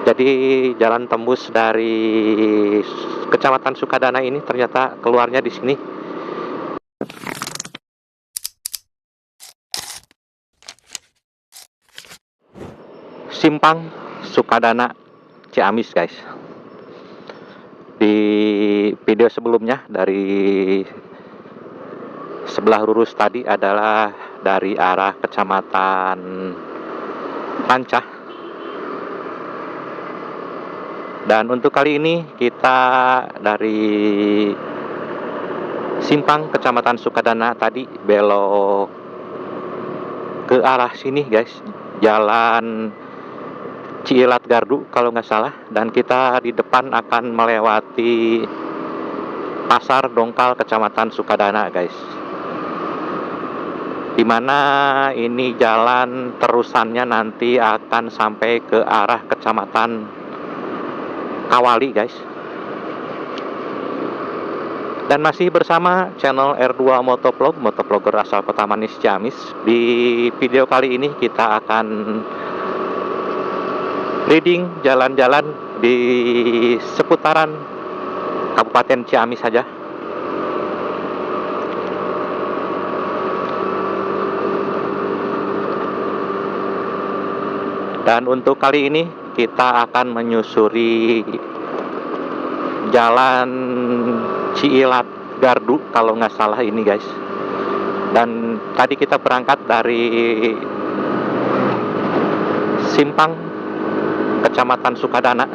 Jadi jalan tembus dari Kecamatan Sukadana ini ternyata keluarnya di sini. Simpang Sukadana Ciamis, guys. Di video sebelumnya dari sebelah lurus tadi adalah dari arah Kecamatan Pancah. Dan untuk kali ini kita dari Simpang Kecamatan Sukadana tadi belok ke arah sini, guys. Jalan Ciilat Gardu kalau nggak salah. Dan kita di depan akan melewati Pasar Dongkal Kecamatan Sukadana, guys. Dimana ini jalan terusannya nanti akan sampai ke arah Kecamatan Kawali, guys. Dan masih bersama channel R2 Motovlog, motovlogger asal Kota Manis Ciamis. Di video kali ini kita akan leading jalan-jalan di seputaran Kabupaten Ciamis saja. Dan untuk kali ini kita akan menyusuri jalan Ciilat Gardu kalau nggak salah ini, guys. Dan tadi kita berangkat dari Simpang Kecamatan Sukadana.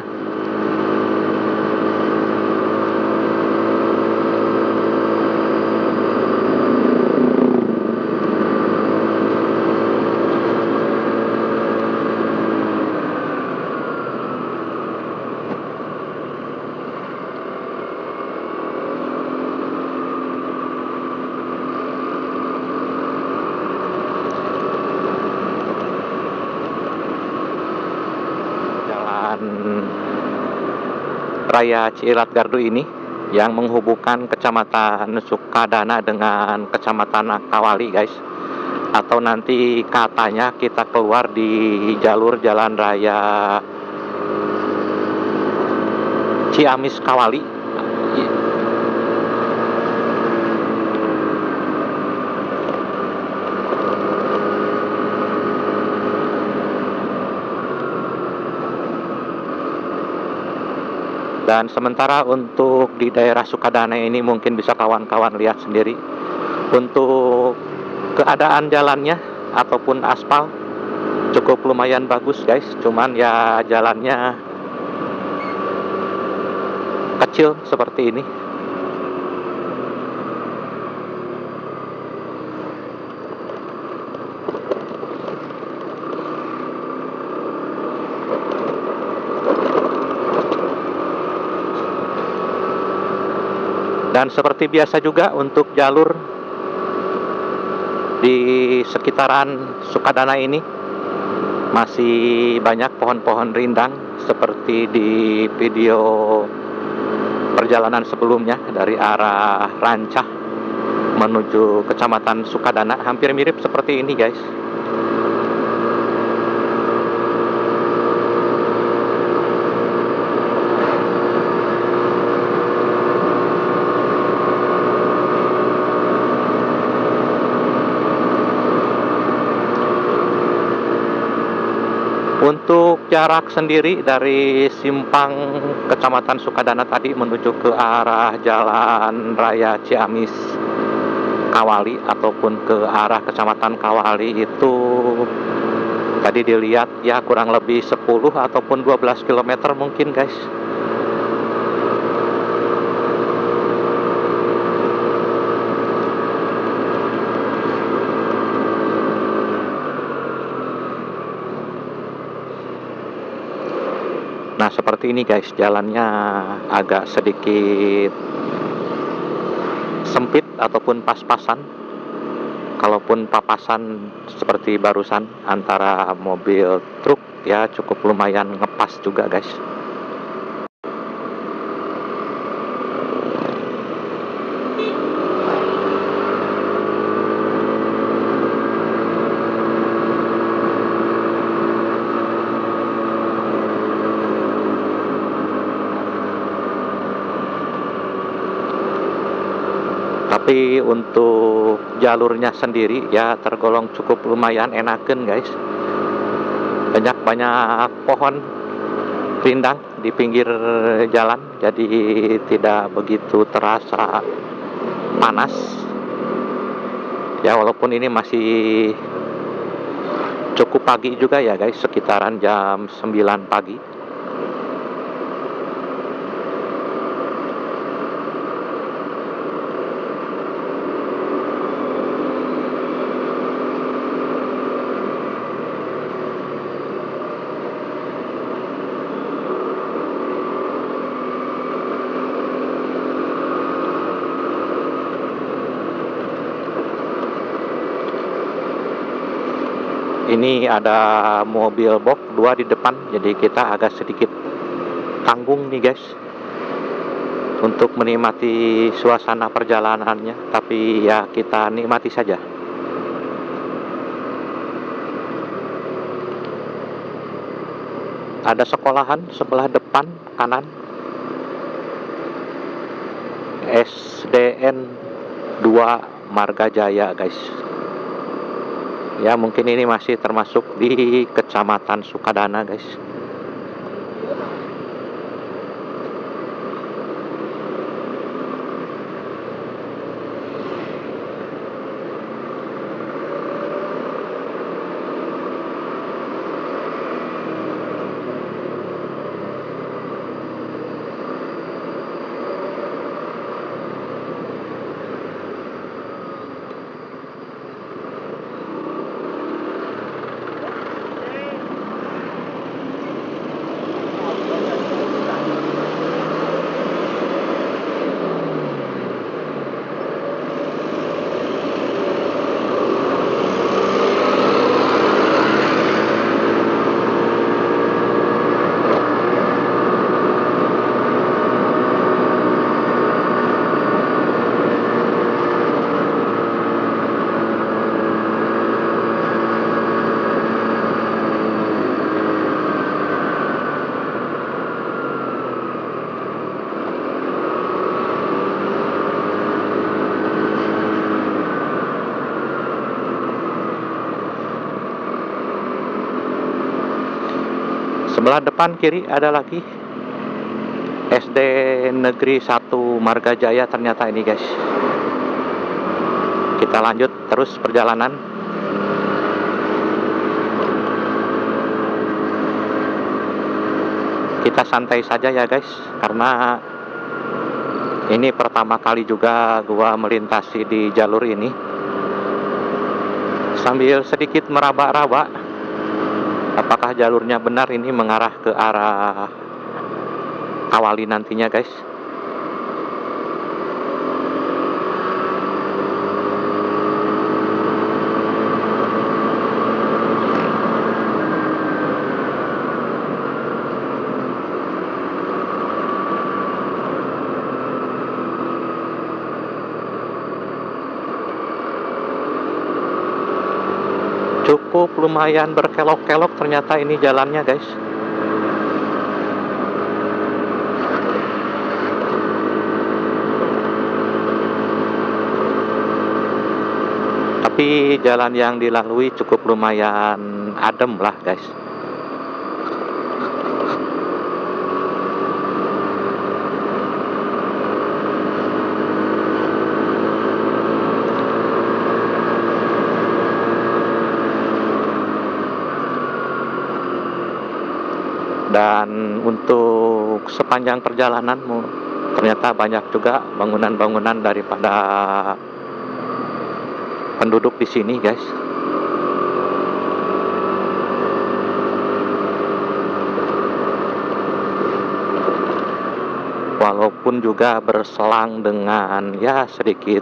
Raya Ciilat Gardu ini yang menghubungkan Kecamatan Sukadana dengan Kecamatan Kawali, guys. Atau nanti katanya kita keluar di jalur jalan raya Ciamis Kawali. Dan sementara untuk di daerah Sukadana ini mungkin bisa kawan-kawan lihat sendiri. Untuk keadaan jalannya ataupun aspal cukup lumayan bagus, guys. Cuman ya jalannya kecil seperti ini. Dan seperti biasa juga untuk jalur di sekitaran Sukadana ini masih banyak pohon-pohon rindang seperti di video perjalanan sebelumnya dari arah Rancah menuju Kecamatan Sukadana. Hampir mirip seperti ini, guys. Untuk jarak sendiri dari Simpang Kecamatan Sukadana tadi menuju ke arah Jalan Raya Ciamis Kawali ataupun ke arah Kecamatan Kawali itu tadi dilihat ya kurang lebih 10 ataupun 12 km mungkin, guys. Nah, seperti ini, guys, jalannya agak sedikit sempit ataupun pas-pasan. Kalaupun papasan seperti barusan antara mobil truk ya cukup lumayan ngepas juga, guys. Tapi untuk jalurnya sendiri ya tergolong cukup lumayan enakeun guys. Banyak pohon rindang di pinggir jalan, jadi tidak begitu terasa panas. Ya walaupun ini masih cukup pagi juga ya guys, sekitaran jam 9 pagi. Ini ada mobil box 2 di depan, jadi kita agak sedikit tanggung nih guys untuk menikmati suasana perjalanannya, tapi ya kita nikmati saja. Ada sekolahan sebelah depan kanan, SDN 2 Marga Jaya guys. Ya mungkin ini masih termasuk di Kecamatan Sukadana guys. Sebelah depan kiri ada lagi SD Negeri 1 Marga Jaya ternyata ini guys. Kita lanjut terus perjalanan. Kita santai saja ya guys, karena ini pertama kali juga gua melintasi di jalur ini. Sambil sedikit meraba-raba apakah jalurnya benar ini mengarah ke arah Kawali nantinya guys. Cukup lumayan berkelok-kelok ternyata ini jalannya guys. Tapi jalan yang dilalui cukup lumayan adem lah guys. Dan untuk sepanjang perjalanan ternyata banyak juga bangunan-bangunan daripada penduduk di sini guys. Walaupun juga berselang dengan ya sedikit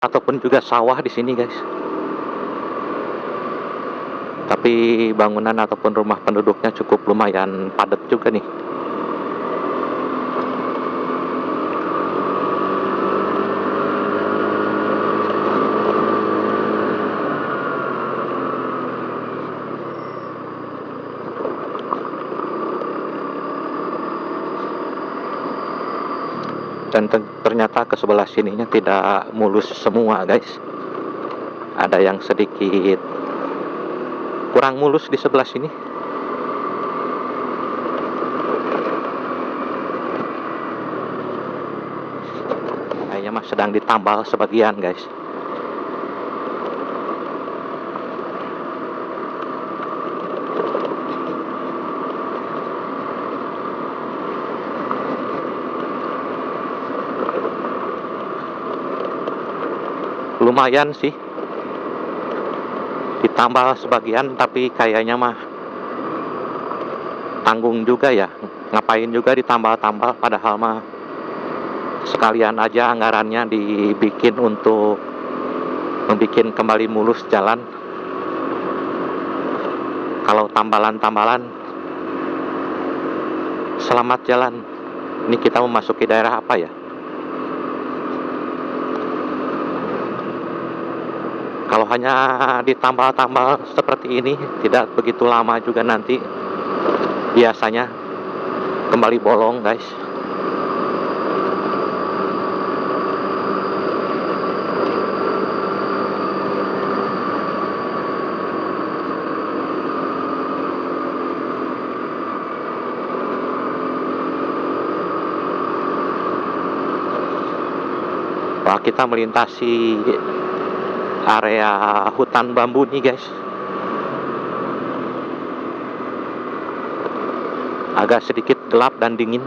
ataupun juga sawah di sini guys. Tapi bangunan ataupun rumah penduduknya cukup lumayan padat juga nih. Dan ternyata ke sebelah sininya tidak mulus semua guys, ada yang sedikit kurang mulus di sebelah sini. Kayaknya mah sedang ditambal sebagian guys. Lumayan sih ditambal sebagian, tapi kayaknya mah tanggung juga ya, ngapain juga ditambal-tambal, padahal mah sekalian aja anggarannya dibikin untuk membuat kembali mulus jalan. Kalau tambalan-tambalan, selamat jalan. Ini kita memasuki daerah apa ya? Kalau hanya ditambal-tambal seperti ini, tidak begitu lama juga nanti biasanya kembali bolong guys. Wah, kita melintasi area hutan bambu nih guys. Agak sedikit gelap dan dingin.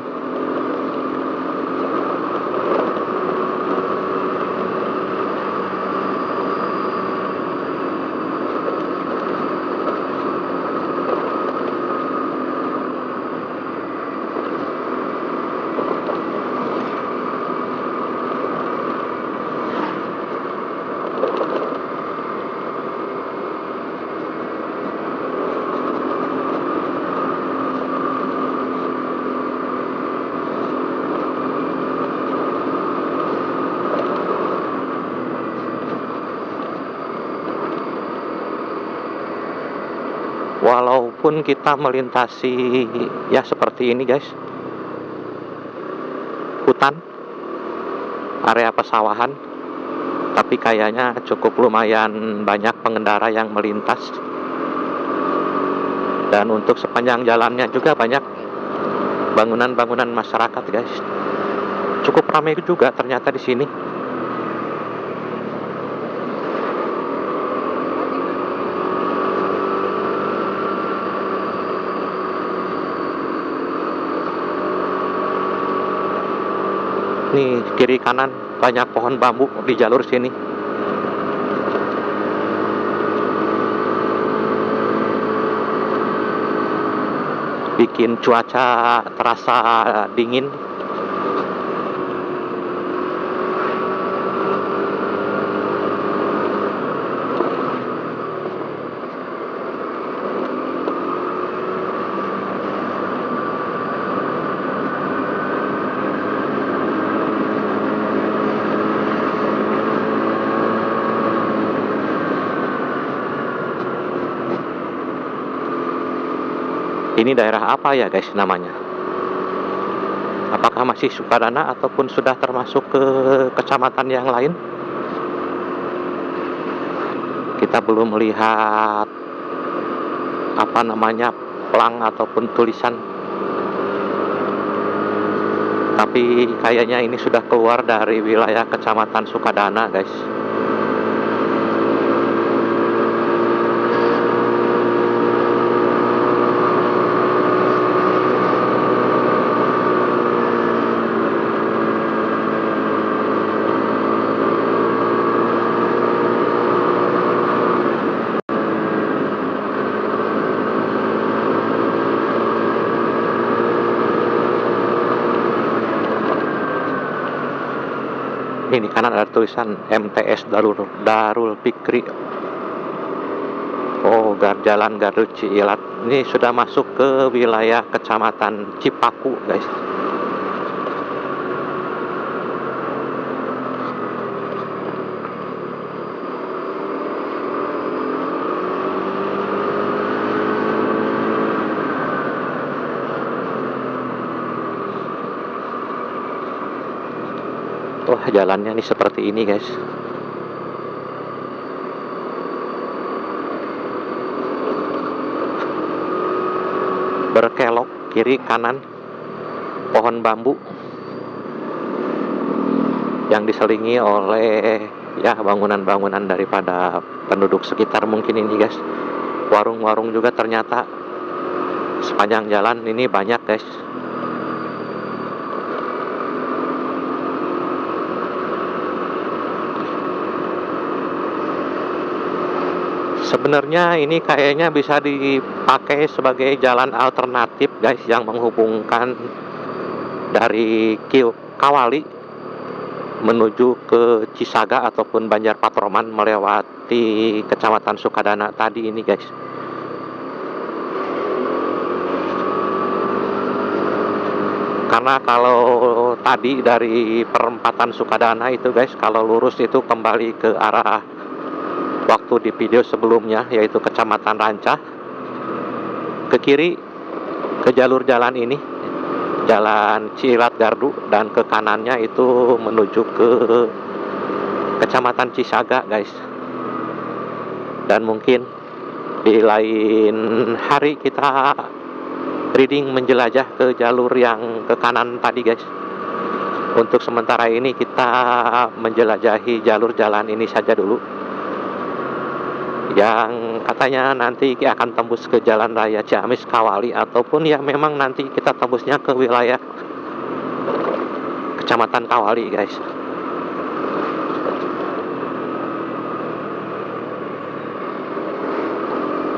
Walaupun kita melintasi ya seperti ini guys, hutan, area pesawahan, tapi kayaknya cukup lumayan banyak pengendara yang melintas. Dan untuk sepanjang jalannya juga banyak bangunan-bangunan masyarakat guys. Cukup ramai juga ternyata di sini. Nih kiri kanan banyak pohon bambu di jalur sini. Bikin cuaca terasa dingin. Ini daerah apa ya guys namanya? Apakah masih Sukadana ataupun sudah termasuk ke kecamatan yang lain? Kita belum melihat apa namanya plang ataupun tulisan. Tapi kayaknya ini sudah keluar dari wilayah kecamatan Sukadana guys. Ini kanan ada tulisan MTS Darul Fikri. Oh, Jalan Garut Ciilat. Ini sudah masuk ke wilayah kecamatan Cipaku guys. Wah, jalannya nih seperti ini guys. Berkelok kiri kanan pohon bambu yang diselingi oleh ya bangunan-bangunan daripada penduduk sekitar mungkin ini guys. Warung-warung juga ternyata sepanjang jalan ini banyak guys. Sebenarnya ini kayaknya bisa dipakai sebagai jalan alternatif guys, yang menghubungkan dari Kawali menuju ke Cisaga ataupun Banjar Patroman melewati Kecamatan Sukadana tadi ini guys. Karena kalau tadi dari perempatan Sukadana itu guys, kalau lurus itu kembali ke arah waktu di video sebelumnya, yaitu Kecamatan Rancah, ke kiri ke jalur jalan ini, Jalan Cilat Gardu, dan ke kanannya itu menuju ke Kecamatan Cisaga guys. Dan mungkin di lain hari kita reading menjelajah ke jalur yang ke kanan tadi guys. Untuk sementara ini kita menjelajahi jalur jalan ini saja dulu, yang katanya nanti akan tembus ke Jalan Raya Ciamis Kawali, ataupun ya memang nanti kita tembusnya ke wilayah Kecamatan Kawali guys.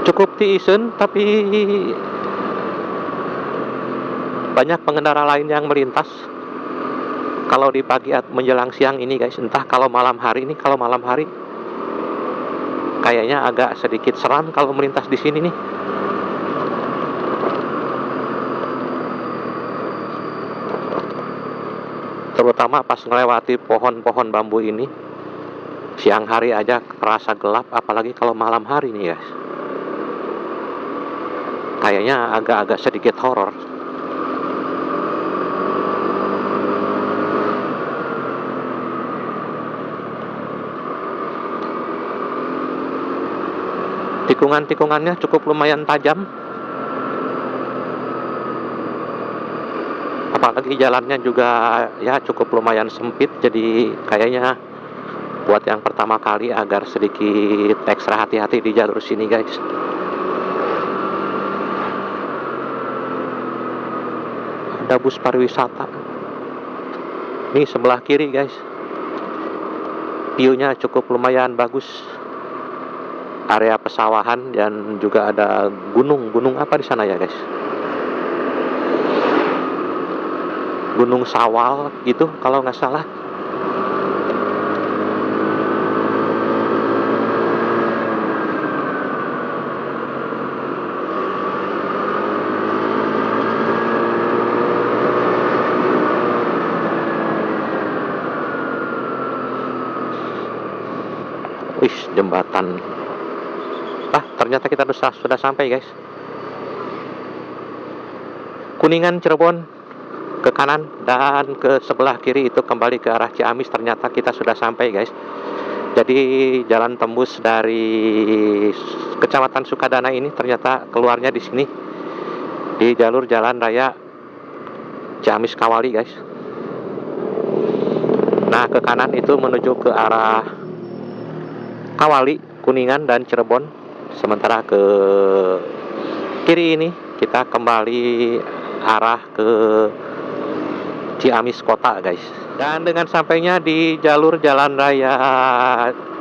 Cukup tiisen, tapi banyak pengendara lain yang melintas kalau di pagi menjelang siang ini guys. Entah kalau malam hari ini, kalau malam hari kayaknya agak sedikit seram kalau melintas di sini nih. Terutama pas melewati pohon-pohon bambu ini. Siang hari aja terasa gelap, apalagi kalau malam hari nih guys. Kayaknya agak-agak sedikit horor. Tikungan-tikungannya cukup lumayan tajam, apalagi jalannya juga ya cukup lumayan sempit. Jadi kayaknya buat yang pertama kali agar sedikit ekstra hati-hati di jalur sini guys. Ada bus pariwisata ini sebelah kiri guys. View-nya cukup lumayan bagus, area pesawahan, dan juga ada gunung apa di sana ya guys, Gunung Sawal gitu kalau nggak salah. Wih, jembatan. Ternyata kita sudah sampai guys. Kuningan Cirebon ke kanan, dan ke sebelah kiri itu kembali ke arah Ciamis. Ternyata kita sudah sampai guys. Jadi jalan tembus dari Kecamatan Sukadana ini ternyata keluarnya di sini, di jalur Jalan Raya Ciamis Kawali guys. Nah, ke kanan itu menuju ke arah Kawali, Kuningan, dan Cirebon. Sementara ke kiri ini kita kembali arah ke Ciamis kota guys. Dan dengan sampainya di jalur Jalan Raya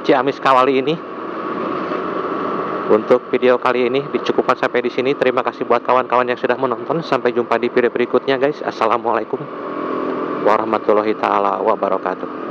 Ciamis Kawali ini, untuk video kali ini dicukupkan sampai di sini. Terima kasih buat kawan-kawan yang sudah menonton. Sampai jumpa di video berikutnya guys. Assalamualaikum warahmatullahi taala wabarakatuh.